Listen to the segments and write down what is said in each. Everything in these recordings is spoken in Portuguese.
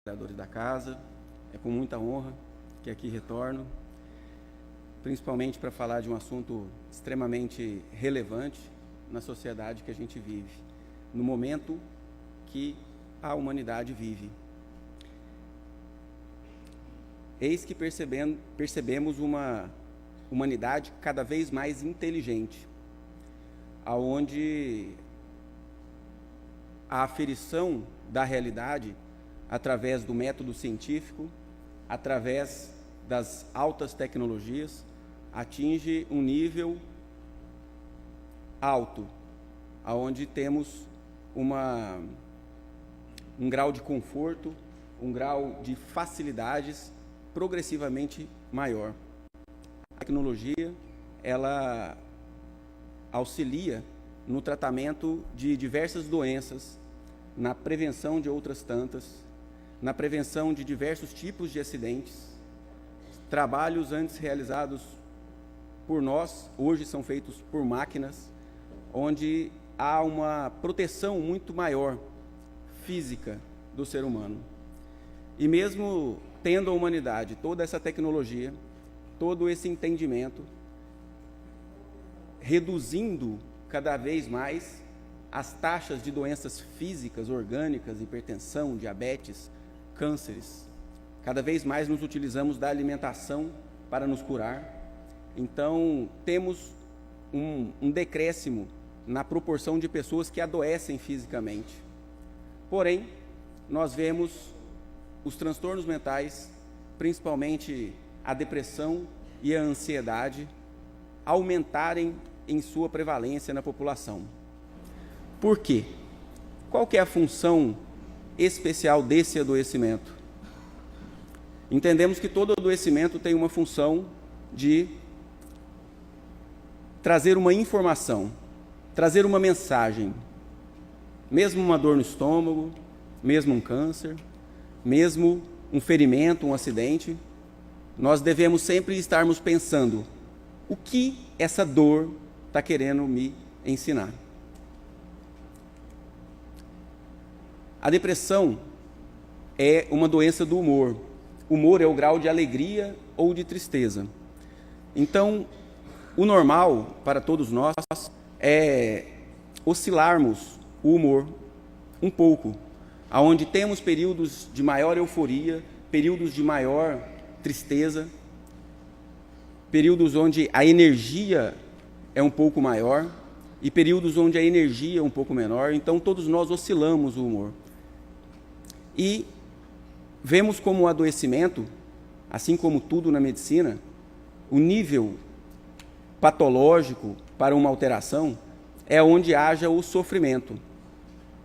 trabalhadores da casa. É com muita honra que aqui retorno, principalmente para falar de um assunto extremamente relevante na sociedade que a gente vive, no momento que a humanidade vive. Eis que percebemos uma humanidade cada vez mais inteligente, aonde a aferição da realidade através do método científico, através das altas tecnologias, atinge um nível alto, aonde temos um grau de conforto, um grau de facilidades progressivamente maior. A tecnologia, ela auxilia no tratamento de diversas doenças, na prevenção de outras tantas, na prevenção de diversos tipos de acidentes. Trabalhos antes realizados por nós, hoje são feitos por máquinas, onde há uma proteção muito maior física do ser humano. E mesmo tendo a humanidade toda essa tecnologia, todo esse entendimento, reduzindo cada vez mais as taxas de doenças físicas, orgânicas, hipertensão, diabetes, cânceres. Cada vez mais nos utilizamos da alimentação para nos curar. Então, temos um decréscimo na proporção de pessoas que adoecem fisicamente. Porém, nós vemos os transtornos mentais, principalmente a depressão e a ansiedade, aumentarem em sua prevalência na população. Por quê? Qual que é a função especial desse adoecimento? Entendemos que todo adoecimento tem uma função de trazer uma informação, trazer uma mensagem. Mesmo uma dor no estômago, mesmo um câncer, mesmo um ferimento, um acidente, nós devemos sempre estarmos pensando: o que essa dor está querendo me ensinar? A depressão é uma doença do humor. Humor é o grau de alegria ou de tristeza. Então, o normal para todos nós é oscilarmos o humor um pouco, aonde temos períodos de maior euforia, períodos de maior tristeza, períodos onde a energia é um pouco maior e períodos onde a energia é um pouco menor. Então, todos nós oscilamos o humor. E vemos como o adoecimento, assim como tudo na medicina, o nível patológico para uma alteração é onde haja o sofrimento.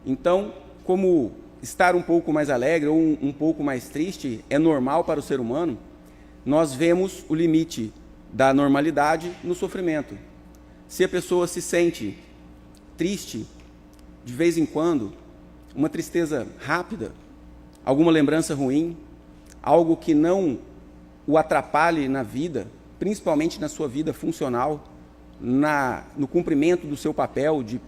Então, como estar um pouco mais alegre ou um pouco mais triste é normal para o ser humano, nós vemos o limite da normalidade no sofrimento. Se a pessoa se sente triste, de vez em quando, uma tristeza rápida, alguma lembrança ruim, algo que não o atrapalhe na vida, principalmente na sua vida funcional, no cumprimento do seu papel de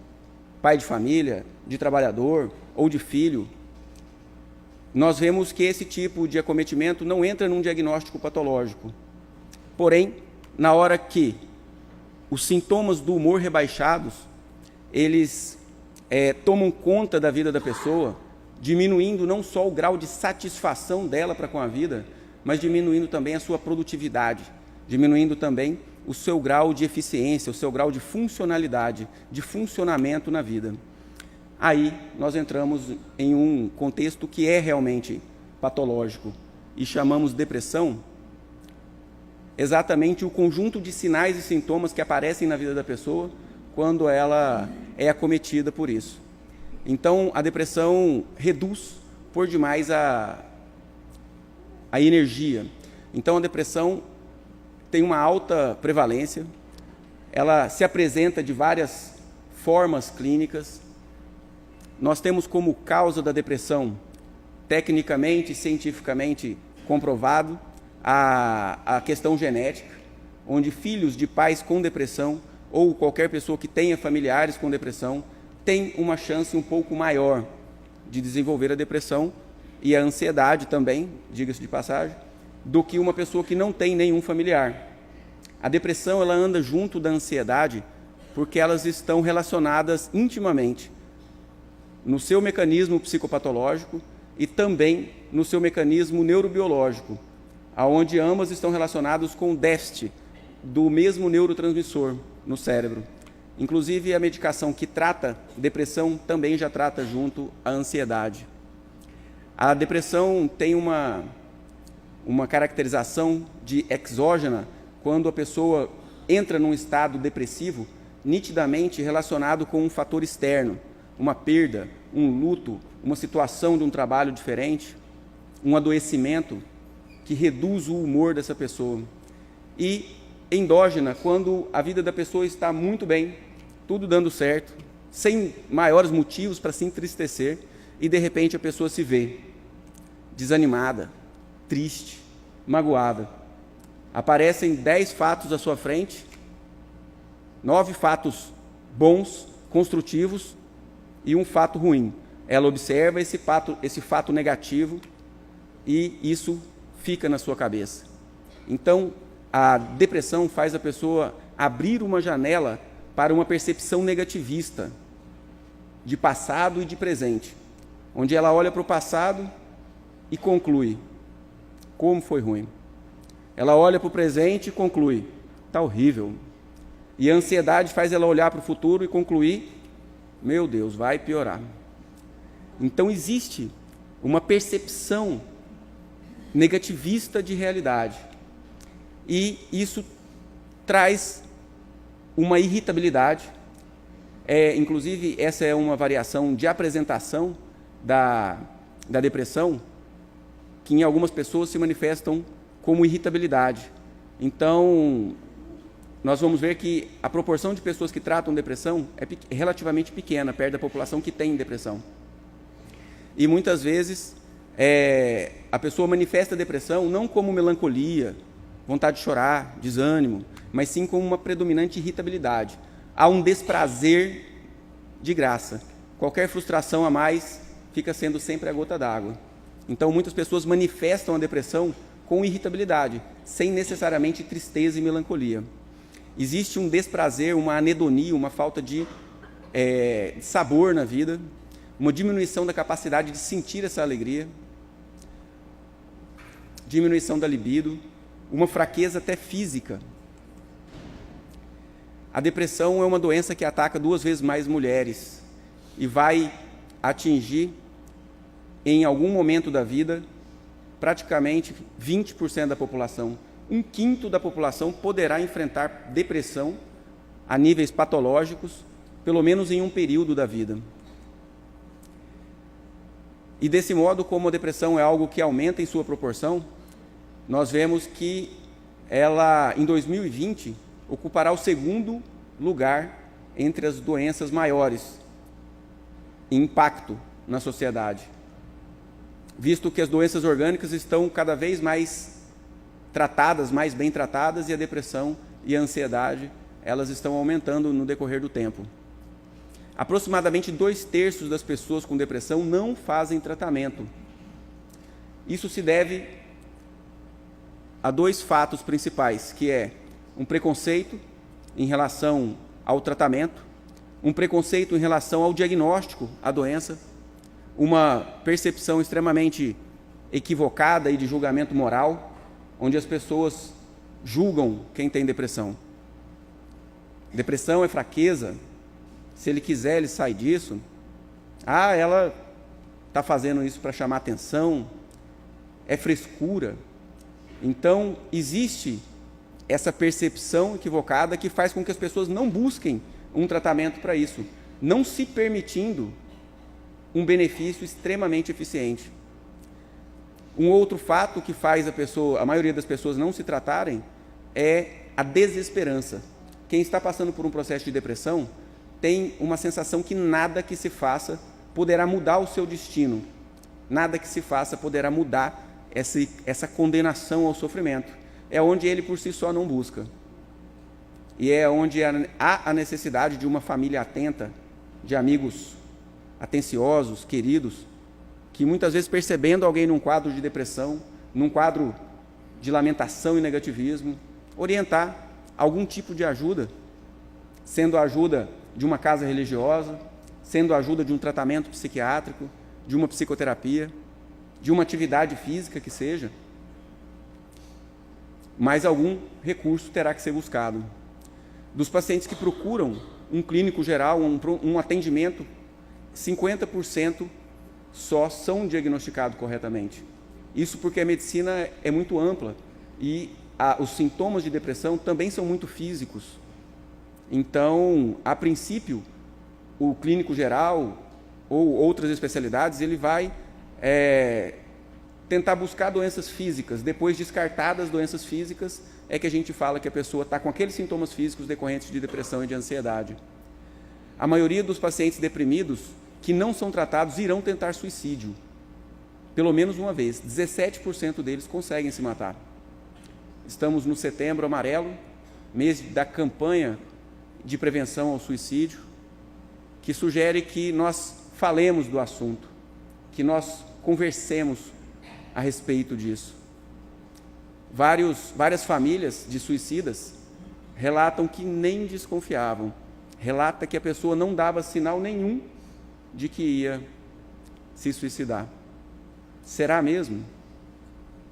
pai de família, de trabalhador ou de filho, nós vemos que esse tipo de acometimento não entra num diagnóstico patológico. Porém, na hora que os sintomas do humor rebaixados, eles tomam conta da vida da pessoa, diminuindo não só o grau de satisfação dela para com a vida, mas diminuindo também a sua produtividade, diminuindo também o seu grau de eficiência, o seu grau de funcionalidade, de funcionamento na vida. Aí nós entramos em um contexto que é realmente patológico e chamamos depressão exatamente o conjunto de sinais e sintomas que aparecem na vida da pessoa quando ela é acometida por isso. Então, a depressão reduz por demais a energia. Então, a depressão tem uma alta prevalência, ela se apresenta de várias formas clínicas. Nós temos como causa da depressão, tecnicamente e cientificamente comprovado, a questão genética, onde filhos de pais com depressão ou qualquer pessoa que tenha familiares com depressão tem uma chance um pouco maior de desenvolver a depressão e a ansiedade também, diga-se de passagem, do que uma pessoa que não tem nenhum familiar. A depressão, ela anda junto da ansiedade porque elas estão relacionadas intimamente no seu mecanismo psicopatológico e também no seu mecanismo neurobiológico, aonde ambas estão relacionadas com o déficit do mesmo neurotransmissor no cérebro. Inclusive, a medicação que trata depressão também já trata junto a ansiedade. A depressão tem uma caracterização de exógena, quando a pessoa entra num estado depressivo, nitidamente relacionado com um fator externo, uma perda, um luto, uma situação de um trabalho diferente, um adoecimento que reduz o humor dessa pessoa. E endógena, quando a vida da pessoa está muito bem, tudo dando certo, sem maiores motivos para se entristecer, e de repente a pessoa se vê desanimada, triste, magoada. Aparecem 10 fatos à sua frente, 9 fatos bons, construtivos, e um fato ruim. Ela observa esse fato negativo e isso fica na sua cabeça. Então, a depressão faz a pessoa abrir uma janela para uma percepção negativista de passado e de presente, onde ela olha para o passado e conclui: como foi ruim. Ela olha para o presente e conclui: está horrível. E a ansiedade faz ela olhar para o futuro e concluir: meu Deus, vai piorar. Então existe uma percepção negativista de realidade. E isso traz uma irritabilidade. Inclusive, essa é uma variação de apresentação da depressão, que em algumas pessoas se manifestam como irritabilidade. Então, nós vamos ver que a proporção de pessoas que tratam depressão é relativamente pequena, perto da população que tem depressão. E muitas vezes a pessoa manifesta a depressão não como melancolia, vontade de chorar, desânimo, mas sim como uma predominante irritabilidade. Há um desprazer de graça. Qualquer frustração a mais fica sendo sempre a gota d'água. Então, muitas pessoas manifestam a depressão com irritabilidade, sem necessariamente tristeza e melancolia. Existe um desprazer, uma anedonia, uma falta de sabor na vida, uma diminuição da capacidade de sentir essa alegria, diminuição da libido, uma fraqueza até física. A depressão é uma doença que ataca 2 vezes mais mulheres e vai atingir, em algum momento da vida, praticamente 20% da população. 1/5 da população poderá enfrentar depressão a níveis patológicos, pelo menos em um período da vida. E desse modo, como a depressão é algo que aumenta em sua proporção, nós vemos que ela, em 2020, ocupará o 2º lugar entre as doenças maiores em impacto na sociedade, visto que as doenças orgânicas estão cada vez mais tratadas, mais bem tratadas, e a depressão e a ansiedade, elas estão aumentando no decorrer do tempo. Aproximadamente 2/3 das pessoas com depressão não fazem tratamento. Isso se deve a 2 fatos principais, que é um preconceito em relação ao tratamento, um preconceito em relação ao diagnóstico à doença, uma percepção extremamente equivocada e de julgamento moral, onde as pessoas julgam quem tem depressão. Depressão é fraqueza, se ele quiser ele sai disso. Ela está fazendo isso para chamar atenção, é frescura. Então, existe essa percepção equivocada que faz com que as pessoas não busquem um tratamento para isso, não se permitindo um benefício extremamente eficiente. Um outro fato que faz a maioria das pessoas não se tratarem é a desesperança. Quem está passando por um processo de depressão tem uma sensação que nada que se faça poderá mudar o seu destino, nada que se faça poderá mudar essa condenação ao sofrimento. É onde ele por si só não busca. E é onde há a necessidade de uma família atenta, de amigos atenciosos, queridos, que muitas vezes, percebendo alguém num quadro de depressão, num quadro de lamentação e negativismo, orientar algum tipo de ajuda, sendo a ajuda de uma casa religiosa, sendo a ajuda de um tratamento psiquiátrico, de uma psicoterapia, de uma atividade física que seja, mas algum recurso terá que ser buscado. Dos pacientes que procuram um clínico geral, um atendimento, 50% só são diagnosticados corretamente. Isso porque a medicina é muito ampla e os sintomas de depressão também são muito físicos. Então, a princípio, o clínico geral ou outras especialidades, ele vai tentar buscar doenças físicas. Depois, descartadas doenças físicas, é que a gente fala que a pessoa está com aqueles sintomas físicos decorrentes de depressão e de ansiedade. A maioria dos pacientes deprimidos que não são tratados irão tentar suicídio, pelo menos uma vez. 17% deles conseguem se matar. Estamos no Setembro Amarelo, mês da campanha de prevenção ao suicídio, que sugere que nós falemos do assunto, que nós conversemos a respeito disso. Várias famílias de suicidas relatam que nem desconfiavam. Relata que a pessoa não dava sinal nenhum de que ia se suicidar. Será mesmo?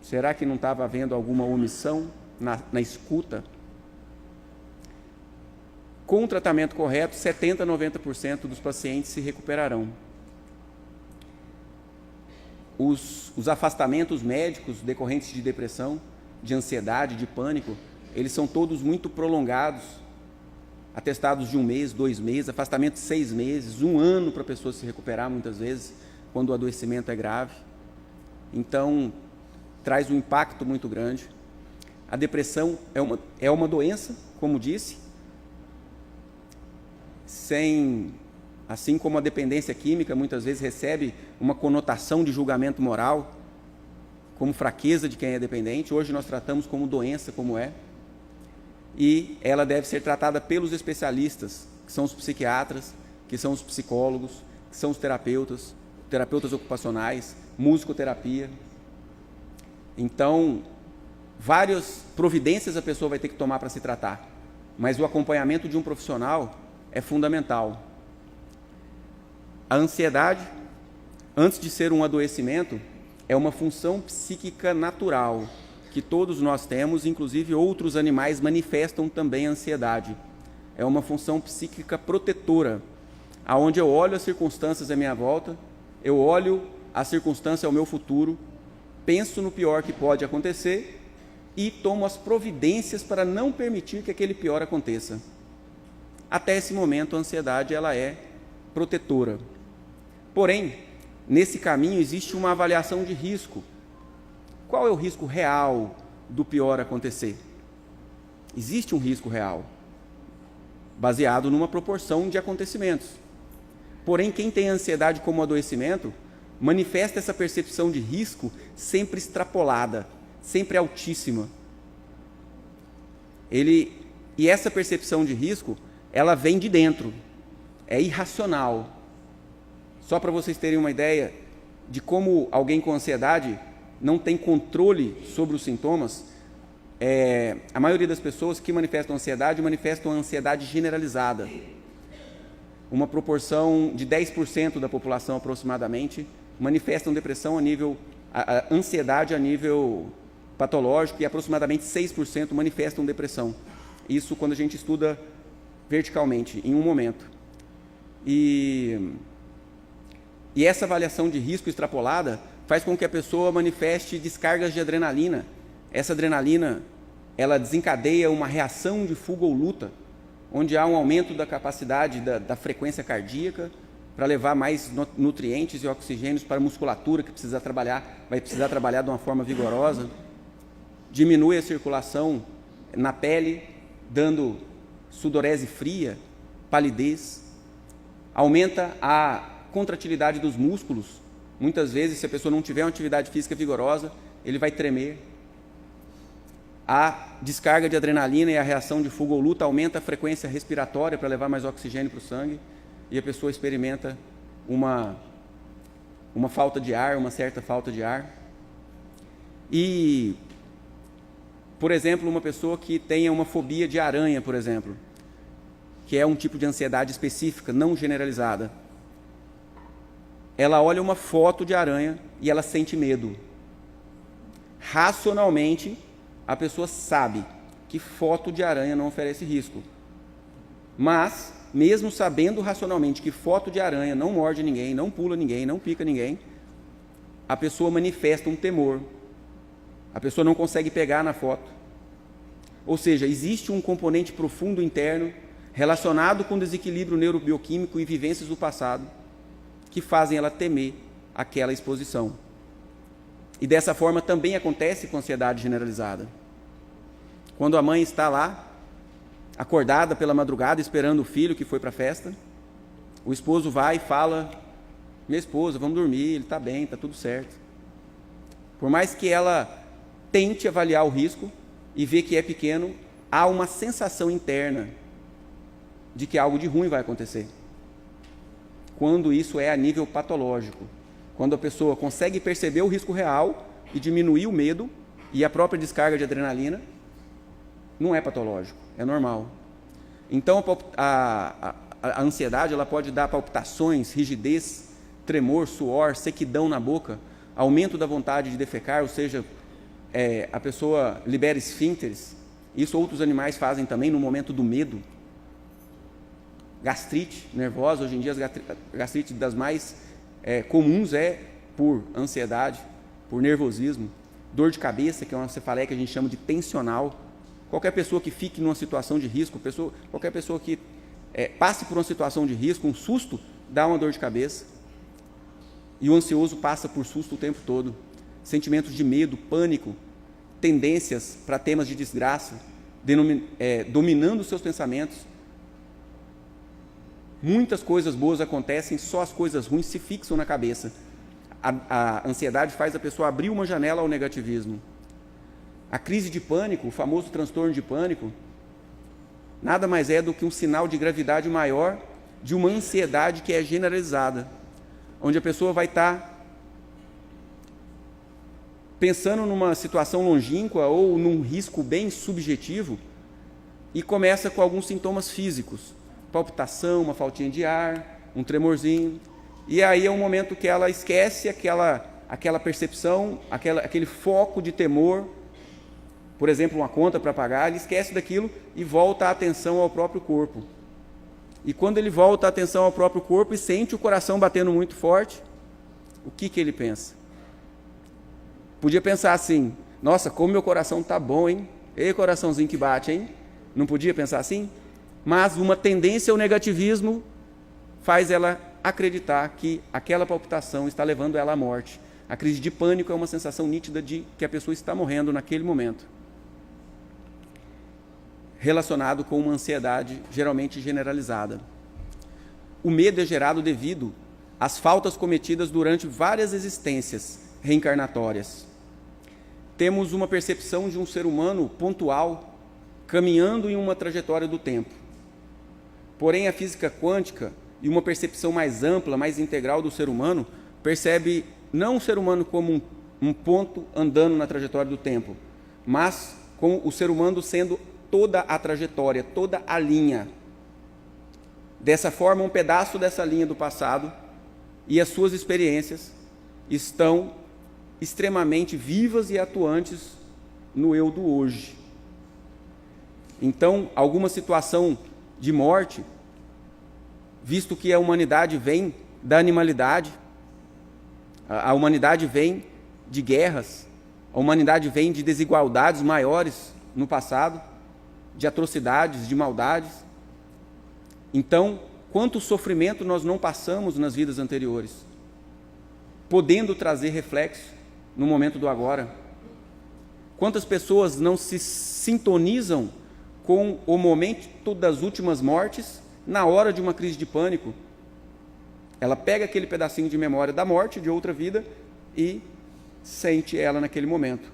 Será que não estava havendo alguma omissão na escuta? Com o tratamento correto, 70% a 90% dos pacientes se recuperarão. Os afastamentos médicos decorrentes de depressão, de ansiedade, de pânico, eles são todos muito prolongados, atestados de 1 mês, 2 meses, afastamento de 6 meses, 1 ano para a pessoa se recuperar, muitas vezes, quando o adoecimento é grave. Então, traz um impacto muito grande. A depressão é uma doença, como disse, assim como a dependência química muitas vezes recebe uma conotação de julgamento moral, como fraqueza de quem é dependente, hoje nós tratamos como doença, como é, e ela deve ser tratada pelos especialistas, que são os psiquiatras, que são os psicólogos, que são os terapeutas ocupacionais, musicoterapia. Então, várias providências a pessoa vai ter que tomar para se tratar, mas o acompanhamento de um profissional é fundamental. A ansiedade, antes de ser um adoecimento, é uma função psíquica natural que todos nós temos, inclusive outros animais manifestam também a ansiedade. É uma função psíquica protetora, aonde eu olho as circunstâncias à minha volta, eu olho a circunstância ao meu futuro, penso no pior que pode acontecer e tomo as providências para não permitir que aquele pior aconteça. Até esse momento, a ansiedade ela é protetora. Porém, nesse caminho existe uma avaliação de risco. Qual é o risco real do pior acontecer? Existe um risco real, baseado numa proporção de acontecimentos. Porém, quem tem ansiedade como adoecimento, manifesta essa percepção de risco sempre extrapolada, sempre altíssima. E essa percepção de risco, ela vem de dentro, é irracional. Só para vocês terem uma ideia de como alguém com ansiedade não tem controle sobre os sintomas, a maioria das pessoas que manifestam a ansiedade generalizada. Uma proporção de 10% da população aproximadamente manifestam depressão a ansiedade a nível patológico e aproximadamente 6% manifestam depressão. Isso quando a gente estuda verticalmente, em um momento. E essa avaliação de risco extrapolada faz com que a pessoa manifeste descargas de adrenalina. Essa adrenalina, ela desencadeia uma reação de fuga ou luta, onde há um aumento da capacidade da frequência cardíaca para levar mais nutrientes e oxigênios para a musculatura que vai precisar trabalhar de uma forma vigorosa. Diminui a circulação na pele, dando sudorese fria, palidez. Aumenta a contratilidade dos músculos. Muitas vezes, se a pessoa não tiver uma atividade física vigorosa, ele vai tremer. A descarga de adrenalina e a reação de fuga ou luta aumenta a frequência respiratória para levar mais oxigênio para o sangue e a pessoa experimenta uma uma falta de ar, uma certa falta de ar. E, por exemplo, uma pessoa que tenha uma fobia de aranha, por exemplo, que é um tipo de ansiedade específica, não generalizada. Ela olha uma foto de aranha e ela sente medo. Racionalmente, a pessoa sabe que foto de aranha não oferece risco. Mas, mesmo sabendo racionalmente que foto de aranha não morde ninguém, não pula ninguém, não pica ninguém, a pessoa manifesta um temor. A pessoa não consegue pegar na foto. Ou seja, existe um componente profundo interno relacionado com desequilíbrio neurobioquímico e vivências do passado que fazem ela temer aquela exposição. E dessa forma também acontece com a ansiedade generalizada. Quando a mãe está lá, acordada pela madrugada, esperando o filho que foi para a festa, o esposo vai e fala: minha esposa, vamos dormir, ele está bem, está tudo certo. Por mais que ela tente avaliar o risco e ver que é pequeno, há uma sensação interna de que algo de ruim vai acontecer. Quando isso é a nível patológico, quando a pessoa consegue perceber o risco real e diminuir o medo e a própria descarga de adrenalina, não é patológico, é normal. Então a ansiedade ela pode dar palpitações, rigidez, tremor, suor, sequidão na boca, aumento da vontade de defecar, ou seja, a pessoa libera esfíncteres. Isso outros animais fazem também no momento do medo. Gastrite nervosa, hoje em dia as gastrites das mais comuns é por ansiedade, por nervosismo. Dor de cabeça, que é uma cefaleia que a gente chama de tensional. Qualquer pessoa que fique numa situação de risco, qualquer pessoa que passe por uma situação de risco, um susto, dá uma dor de cabeça. E o ansioso passa por susto o tempo todo. Sentimentos de medo, pânico, tendências para temas de desgraça, dominando seus pensamentos. Muitas coisas boas acontecem, só as coisas ruins se fixam na cabeça. A ansiedade faz a pessoa abrir uma janela ao negativismo. A crise de pânico, o famoso transtorno de pânico, nada mais é do que um sinal de gravidade maior de uma ansiedade que é generalizada, onde a pessoa vai estar pensando numa situação longínqua ou num risco bem subjetivo e começa com alguns sintomas físicos, palpitação, uma faltinha de ar, um tremorzinho, e aí é um momento que ela esquece aquela percepção, aquele foco de temor, por exemplo, uma conta para pagar, ele esquece daquilo e volta a atenção ao próprio corpo. E quando ele volta a atenção ao próprio corpo e sente o coração batendo muito forte, o que ele pensa? Podia pensar assim: nossa, como meu coração está bom, hein? Ei, coraçãozinho que bate, hein? Não podia pensar assim? Mas uma tendência ao negativismo faz ela acreditar que aquela palpitação está levando ela à morte. A crise de pânico é uma sensação nítida de que a pessoa está morrendo naquele momento, relacionado com uma ansiedade geralmente generalizada. O medo é gerado devido às faltas cometidas durante várias existências reencarnatórias. Temos uma percepção de um ser humano pontual, caminhando em uma trajetória do tempo. Porém, a física quântica e uma percepção mais ampla, mais integral do ser humano, percebe não o ser humano como um ponto andando na trajetória do tempo, mas como o ser humano sendo toda a trajetória, toda a linha. Dessa forma, um pedaço dessa linha do passado e as suas experiências estão extremamente vivas e atuantes no eu do hoje. Então, alguma situação de morte, visto que a humanidade vem da animalidade, a humanidade vem de guerras, a humanidade vem de desigualdades maiores no passado, de atrocidades, de maldades. Então, quanto sofrimento nós não passamos nas vidas anteriores, podendo trazer reflexo no momento do agora. Quantas pessoas não se sintonizam com o momento das últimas mortes na hora de uma crise de pânico? Ela pega aquele pedacinho de memória da morte, de outra vida, e sente ela naquele momento.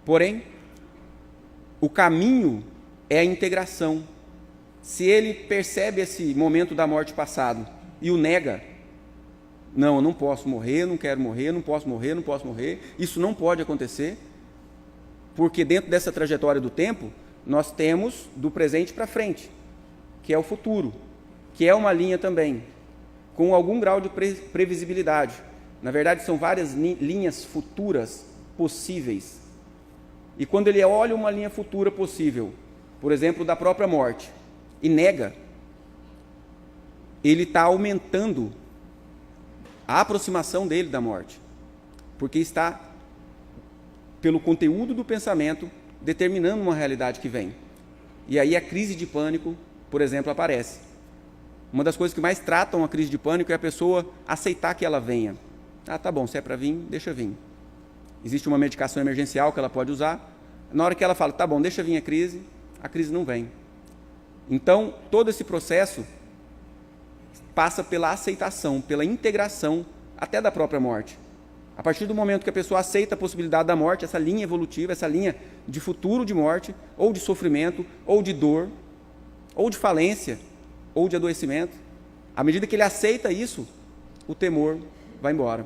Porém, o caminho é a integração. Se ele percebe esse momento da morte passado e o nega, Não, eu não posso morrer, não quero morrer, não posso morrer, não posso morrer. Isso não pode acontecer, porque dentro dessa trajetória do tempo, nós temos do presente para frente, que é o futuro, que é uma linha também, com algum grau de previsibilidade. Na verdade, são várias linhas futuras possíveis. E quando ele olha uma linha futura possível, por exemplo, da própria morte, e nega, ele está aumentando a aproximação dele da morte, porque está, pelo conteúdo do pensamento, determinando uma realidade que vem. E aí a crise de pânico, por exemplo, aparece. Uma das coisas que mais tratam a crise de pânico é a pessoa aceitar que ela venha. Ah, tá bom, se é para vir, deixa vir. Existe uma medicação emergencial que ela pode usar. Na hora que ela fala, tá bom, deixa vir a crise não vem. Então, todo esse processo passa pela aceitação, pela integração até da própria morte. A partir do momento que a pessoa aceita a possibilidade da morte, essa linha evolutiva, essa linha de futuro de morte, ou de sofrimento, ou de dor, ou de falência, ou de adoecimento, à medida que ele aceita isso, o temor vai embora.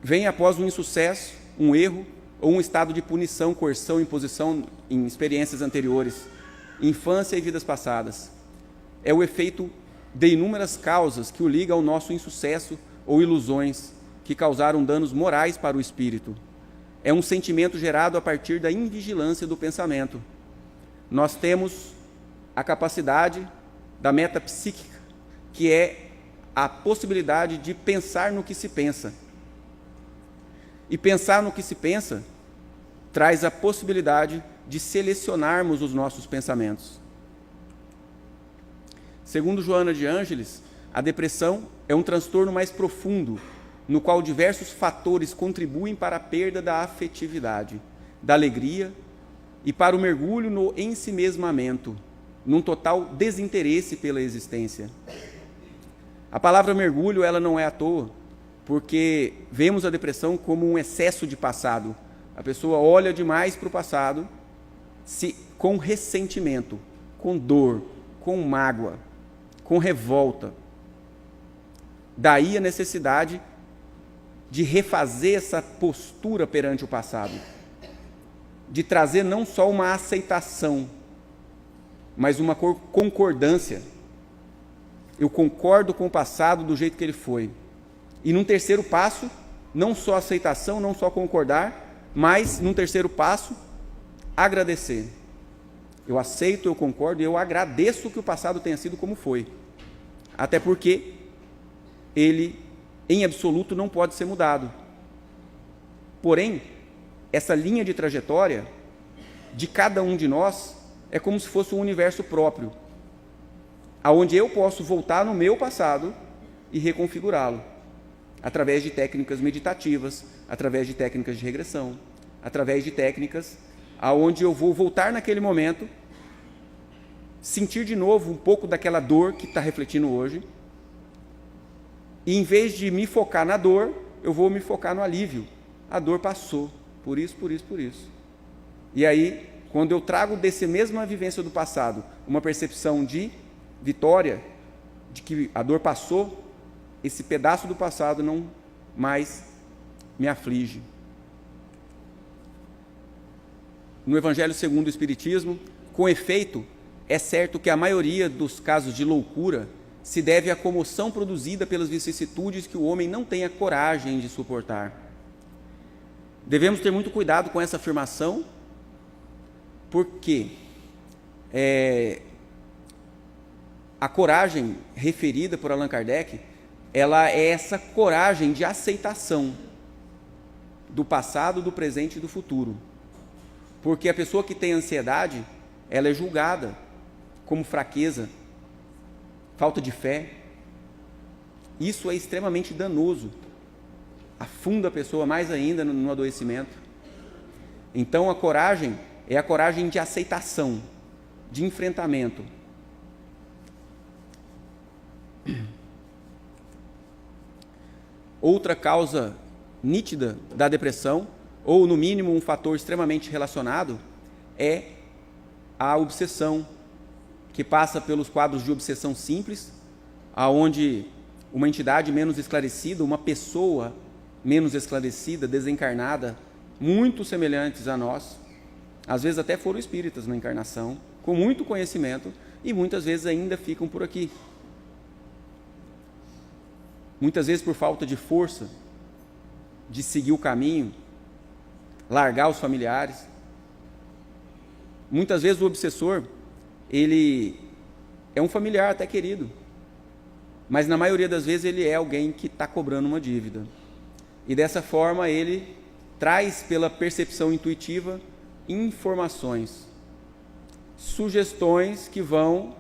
Vem após um insucesso, um erro, ou um estado de punição, coerção, imposição em experiências anteriores, infância e vidas passadas. É o efeito de inúmeras causas que o liga ao nosso insucesso ou ilusões que causaram danos morais para o espírito. É um sentimento gerado a partir da invigilância do pensamento. Nós temos a capacidade da metapsíquica, que é a possibilidade de pensar no que se pensa. E pensar no que se pensa traz a possibilidade de selecionarmos os nossos pensamentos. Segundo Joana de Ângeles, a depressão é um transtorno mais profundo, no qual diversos fatores contribuem para a perda da afetividade, da alegria e para o mergulho no ensimesmamento, num total desinteresse pela existência. A palavra mergulho, ela não é à toa, porque vemos a depressão como um excesso de passado. A pessoa olha demais para o passado, com ressentimento, com dor, com mágoa, com revolta. Daí a necessidade de refazer essa postura perante o passado, de trazer não só uma aceitação, mas uma concordância. Eu concordo com o passado do jeito que ele foi. E num terceiro passo, não só aceitação, não só concordar, mas num terceiro passo, agradecer. Eu aceito, eu concordo e eu agradeço que o passado tenha sido como foi. Até porque ele, em absoluto, não pode ser mudado. Porém, essa linha de trajetória de cada um de nós é como se fosse um universo próprio, aonde eu posso voltar no meu passado e reconfigurá-lo, através de técnicas meditativas, através de técnicas de regressão, através de técnicas aonde eu vou voltar naquele momento, sentir de novo um pouco daquela dor que está refletindo hoje, e em vez de me focar na dor, eu vou me focar no alívio. A dor passou, por isso, por isso, por isso. E aí, quando eu trago dessa mesma vivência do passado, uma percepção de vitória, de que a dor passou, esse pedaço do passado não mais me aflige. No Evangelho segundo o Espiritismo, com efeito, é certo que a maioria dos casos de loucura se deve à comoção produzida pelas vicissitudes que o homem não tem a coragem de suportar. Devemos ter muito cuidado com essa afirmação, porque a coragem referida por Allan Kardec, ela é essa coragem de aceitação do passado, do presente e do futuro. Porque a pessoa que tem ansiedade, ela é julgada como fraqueza, falta de fé. Isso é extremamente danoso, afunda a pessoa mais ainda no adoecimento. Então a coragem é a coragem de aceitação, de enfrentamento. Outra causa nítida da depressão, ou no mínimo um fator extremamente relacionado, é a obsessão, que passa pelos quadros de obsessão simples, aonde uma entidade menos esclarecida, uma pessoa menos esclarecida, desencarnada, muito semelhantes a nós, às vezes até foram espíritas na encarnação, com muito conhecimento, e muitas vezes ainda ficam por aqui. Muitas vezes por falta de força, de seguir o caminho, largar os familiares. Muitas vezes o obsessor, ele é um familiar até querido, mas na maioria das vezes ele é alguém que está cobrando uma dívida. E dessa forma ele traz pela percepção intuitiva informações, sugestões que vão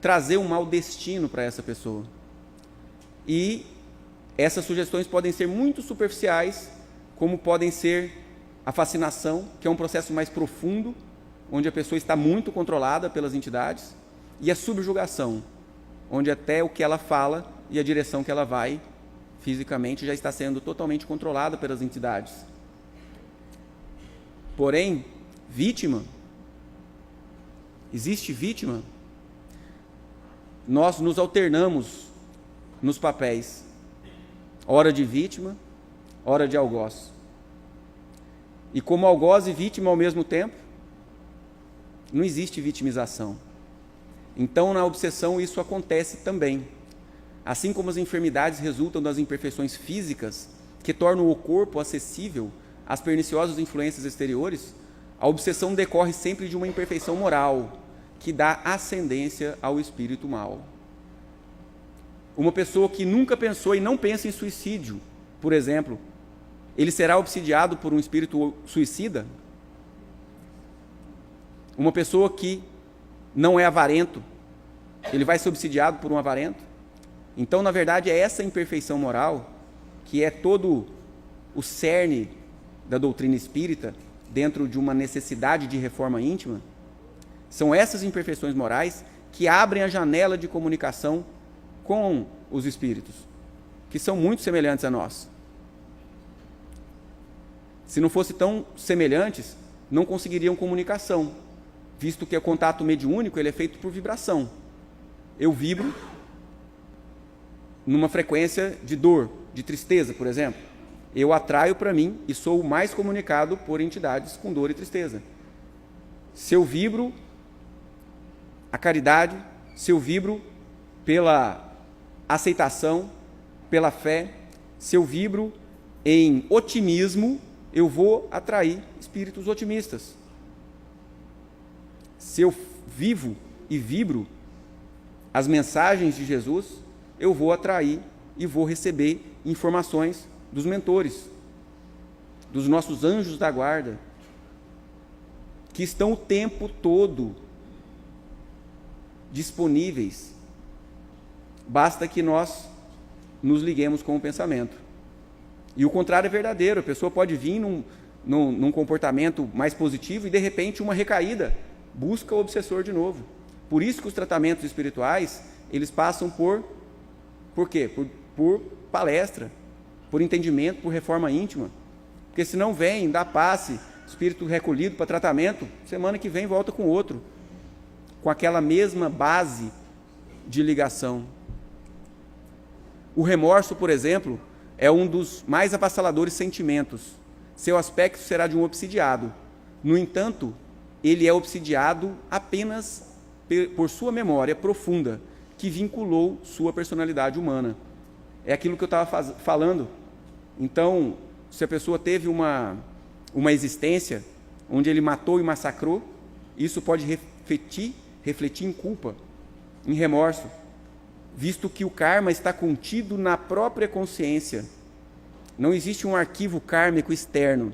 trazer um mau destino para essa pessoa. E essas sugestões podem ser muito superficiais, como podem ser a fascinação, que é um processo mais profundo, onde a pessoa está muito controlada pelas entidades, e a subjugação, onde até o que ela fala e a direção que ela vai fisicamente já está sendo totalmente controlada pelas entidades. Porém, vítima, existe vítima, nós nos alternamos nos papéis, hora de vítima, hora de algoz. E como algoz e vítima ao mesmo tempo, não existe vitimização. Então, na obsessão, isso acontece também. Assim como as enfermidades resultam das imperfeições físicas, que tornam o corpo acessível às perniciosas influências exteriores, a obsessão decorre sempre de uma imperfeição moral, que dá ascendência ao espírito mau. Uma pessoa que nunca pensou e não pensa em suicídio, por exemplo, ele será obsidiado por um espírito suicida? Uma pessoa que não é avarento, ele vai ser obsidiado por um avarento? Então, na verdade, é essa imperfeição moral que é todo o cerne da doutrina espírita, dentro de uma necessidade de reforma íntima. São essas imperfeições morais que abrem a janela de comunicação com os espíritos, que são muito semelhantes a nós. Se não fossem tão semelhantes, não conseguiriam comunicação, visto que o contato mediúnico ele é feito por vibração. Eu vibro numa frequência de dor, de tristeza, por exemplo. Eu atraio para mim e sou mais comunicado por entidades com dor e tristeza. Se eu vibro a caridade, se eu vibro pela aceitação, pela fé, se eu vibro em otimismo, eu vou atrair espíritos otimistas. Se eu vivo e vibro as mensagens de Jesus, eu vou atrair e vou receber informações dos mentores, dos nossos anjos da guarda, que estão o tempo todo disponíveis. Basta que nós nos liguemos com o pensamento. E o contrário é verdadeiro. A pessoa pode vir num comportamento mais positivo e, de repente, uma recaída busca o obsessor de novo. Por isso que os tratamentos espirituais, eles passam por quê? Por palestra, por entendimento, por reforma íntima. Porque se não vem, dá passe, espírito recolhido para tratamento, semana que vem volta com outro, com aquela mesma base de ligação. O remorso, por exemplo, é um dos mais avassaladores sentimentos. Seu aspecto será de um obsidiado. No entanto, ele é obsidiado apenas por sua memória profunda, que vinculou sua personalidade humana. É aquilo que eu estava falando. Então, se a pessoa teve uma existência onde ele matou e massacrou, isso pode refletir em culpa, em remorso, visto que o karma está contido na própria consciência. Não existe um arquivo kármico externo.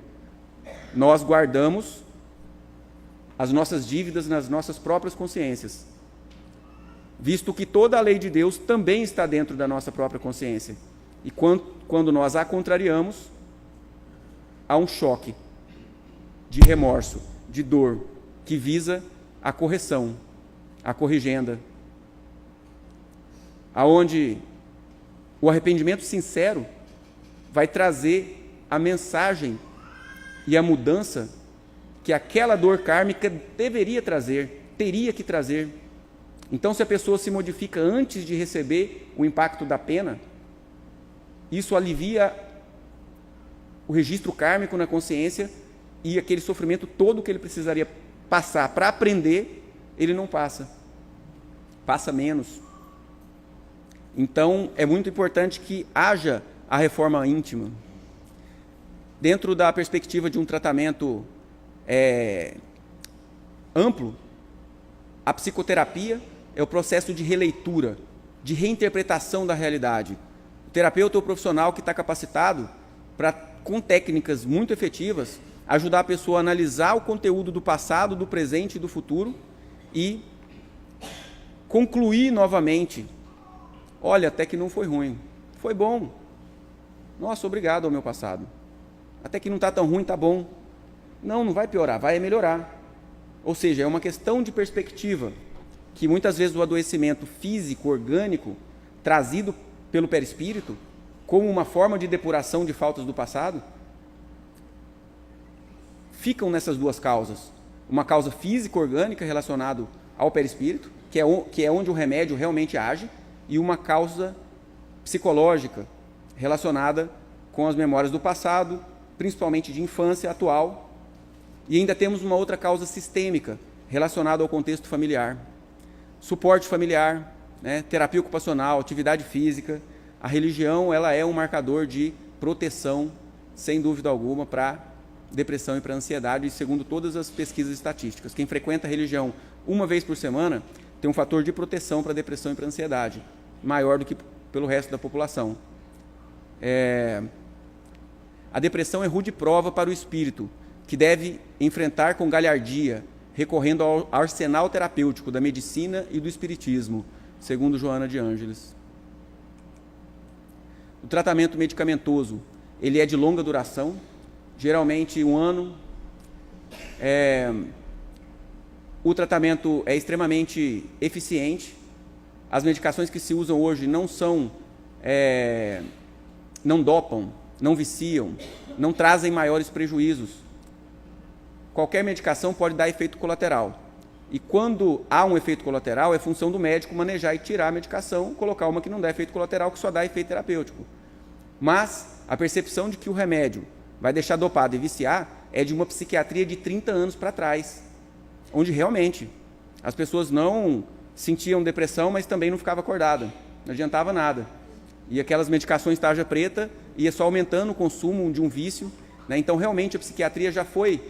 Nós guardamos as nossas dívidas nas nossas próprias consciências, visto que toda a lei de Deus também está dentro da nossa própria consciência. E quando nós a contrariamos, há um choque de remorso, de dor, que visa a correção, a corrigenda, aonde o arrependimento sincero vai trazer a mensagem e a mudança que aquela dor kármica deveria trazer, teria que trazer. Então, se a pessoa se modifica antes de receber o impacto da pena, isso alivia o registro kármico na consciência e aquele sofrimento todo que ele precisaria passar para aprender, ele não passa. Passa menos. Então, é muito importante que haja a reforma íntima. Dentro da perspectiva de um tratamento amplo, a psicoterapia é o processo de releitura, de reinterpretação da realidade. O terapeuta é o profissional que está capacitado para, com técnicas muito efetivas, ajudar a pessoa a analisar o conteúdo do passado, do presente e do futuro e concluir novamente. Olha, até que não foi ruim, foi bom. Nossa, obrigado ao meu passado. Até que não está tão ruim, está bom. Não vai piorar, vai melhorar. Ou seja, é uma questão de perspectiva, que muitas vezes o adoecimento físico, orgânico, trazido pelo perispírito, como uma forma de depuração de faltas do passado, ficam nessas duas causas. Uma causa físico-orgânica relacionada ao perispírito, que é onde o remédio realmente age, e uma causa psicológica relacionada com as memórias do passado, principalmente de infância atual. E ainda temos uma outra causa sistêmica relacionada ao contexto familiar. Suporte familiar, terapia ocupacional, atividade física. A religião, ela é um marcador de proteção, sem dúvida alguma, para depressão e para ansiedade, segundo todas as pesquisas estatísticas. Quem frequenta a religião uma vez por semana tem um fator de proteção para depressão e para ansiedade, maior do que pelo resto da população. A depressão é rude prova para o espírito, que deve enfrentar com galhardia, recorrendo ao arsenal terapêutico da medicina e do espiritismo, segundo Joana de Ângeles. O tratamento medicamentoso, ele é de longa duração, geralmente 1 ano. O tratamento é extremamente eficiente. As medicações que se usam hoje não dopam, não viciam, não trazem maiores prejuízos. Qualquer medicação pode dar efeito colateral. E quando há um efeito colateral, é função do médico manejar e tirar a medicação, colocar uma que não dá efeito colateral, que só dá efeito terapêutico. Mas a percepção de que o remédio vai deixar dopado e viciar é de uma psiquiatria de 30 anos para trás, onde realmente as pessoas não sentiam depressão, mas também não ficavam acordadas, não adiantava nada. E aquelas medicações tarja preta ia só aumentando o consumo de um vício, Então, realmente, a psiquiatria já foi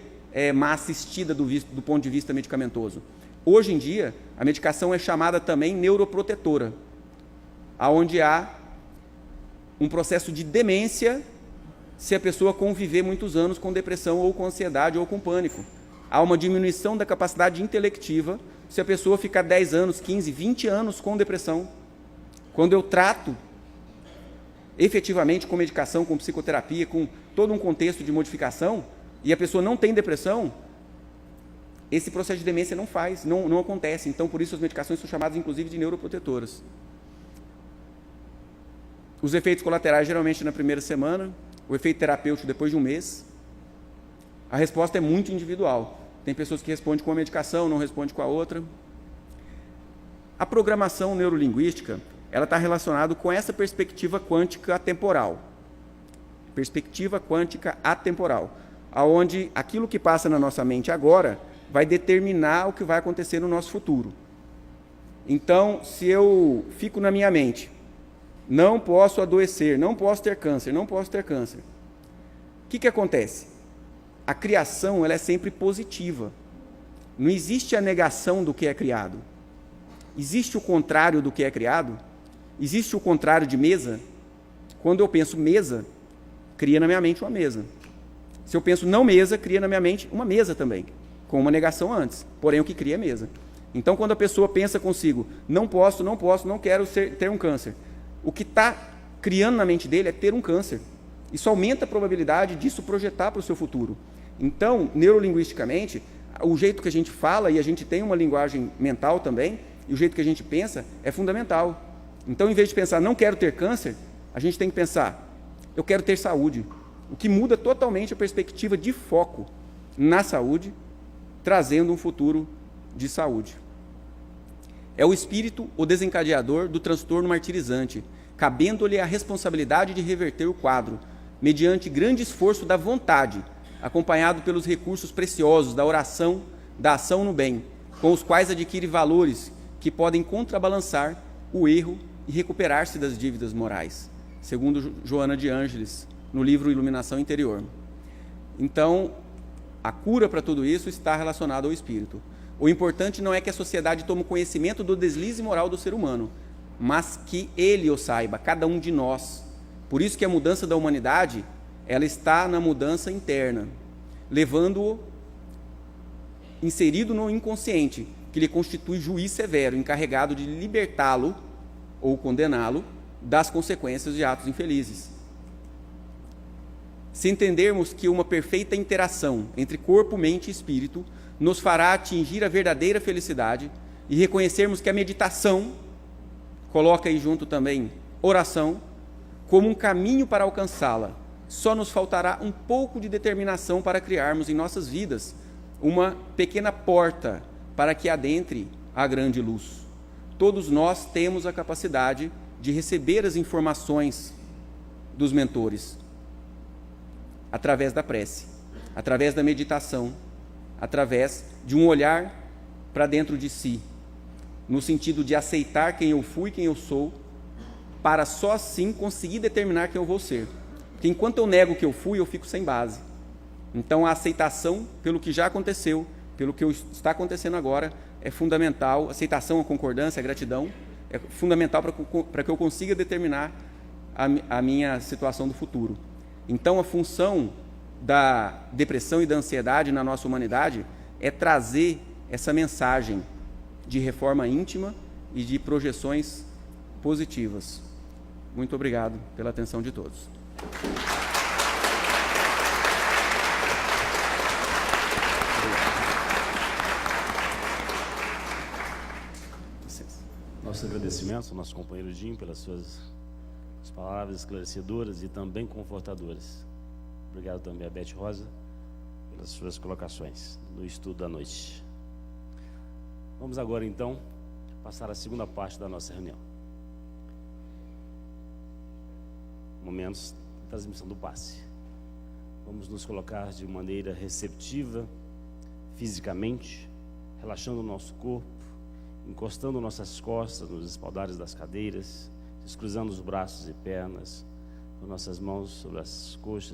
má assistida do ponto de vista medicamentoso. Hoje em dia, a medicação é chamada também neuroprotetora, onde há um processo de demência se a pessoa conviver muitos anos com depressão ou com ansiedade ou com pânico. Há uma diminuição da capacidade intelectiva se a pessoa ficar 10 anos, 15, 20 anos com depressão. Quando eu trato efetivamente com medicação, com psicoterapia, com todo um contexto de modificação, e a pessoa não tem depressão, esse processo de demência não acontece. Então, por isso, as medicações são chamadas, inclusive, de neuroprotetoras. Os efeitos colaterais, geralmente, na primeira semana, o efeito terapêutico depois de um mês. A resposta é muito individual. Tem pessoas que respondem com a medicação, não respondem com a outra. A programação neurolinguística, ela está relacionada com essa perspectiva quântica atemporal. Perspectiva quântica atemporal, onde aquilo que passa na nossa mente agora vai determinar o que vai acontecer no nosso futuro. Então, se eu fico na minha mente, não posso adoecer, não posso ter câncer, não posso ter câncer. O que acontece? A criação, ela é sempre positiva. Não existe a negação do que é criado. Existe o contrário do que é criado? Existe o contrário de mesa? Quando eu penso mesa, cria na minha mente uma mesa. Se eu penso não mesa, cria na minha mente uma mesa também, com uma negação antes. Porém, o que cria é mesa. Então, quando a pessoa pensa consigo, não posso, não quero ter um câncer, o que está criando na mente dele é ter um câncer. Isso aumenta a probabilidade disso projetar para o seu futuro. Então, neurolinguisticamente, o jeito que a gente fala, e a gente tem uma linguagem mental também, e o jeito que a gente pensa é fundamental. Então, em vez de pensar, não quero ter câncer, a gente tem que pensar, eu quero ter saúde. O que muda totalmente a perspectiva de foco na saúde, trazendo um futuro de saúde. É o espírito o desencadeador do transtorno martirizante, cabendo-lhe a responsabilidade de reverter o quadro, mediante grande esforço da vontade, acompanhado pelos recursos preciosos da oração, da ação no bem, com os quais adquire valores que podem contrabalançar o erro e recuperar-se das dívidas morais, segundo Joana de Ângeles, no livro Iluminação Interior. Então, a cura para tudo isso está relacionada ao espírito. O importante não é que a sociedade tome conhecimento do deslize moral do ser humano, mas que ele o saiba, cada um de nós. Por isso que a mudança da humanidade, ela está na mudança interna, levando-o inserido no inconsciente, que lhe constitui juiz severo, encarregado de libertá-lo ou condená-lo das consequências de atos infelizes. Se entendermos que uma perfeita interação entre corpo, mente e espírito nos fará atingir a verdadeira felicidade e reconhecermos que a meditação, coloca aí junto também oração, como um caminho para alcançá-la, só nos faltará um pouco de determinação para criarmos em nossas vidas uma pequena porta para que adentre a grande luz. Todos nós temos a capacidade de receber as informações dos mentores através da prece, através da meditação, através de um olhar para dentro de si, no sentido de aceitar quem eu fui, quem eu sou, para só assim conseguir determinar quem eu vou ser. Porque enquanto eu nego o que eu fui, eu fico sem base. Então a aceitação pelo que já aconteceu, pelo que está acontecendo agora, é fundamental. A aceitação, a concordância, a gratidão é fundamental para que eu consiga determinar a minha situação do futuro. Então a função da depressão e da ansiedade na nossa humanidade é trazer essa mensagem de reforma íntima e de projeções positivas. Muito obrigado pela atenção de todos. Nosso agradecimento ao nosso companheiro Jim pelas suas palavras esclarecedoras e também confortadoras. Obrigado também a Beth Rosa pelas suas colocações no estudo da noite. Vamos agora então passar a segunda parte da nossa reunião. Momentos de transmissão do passe. Vamos nos colocar de maneira receptiva, fisicamente, relaxando o nosso corpo, encostando nossas costas nos espaldares das cadeiras, descruzando os braços e pernas, com nossas mãos sobre as coxas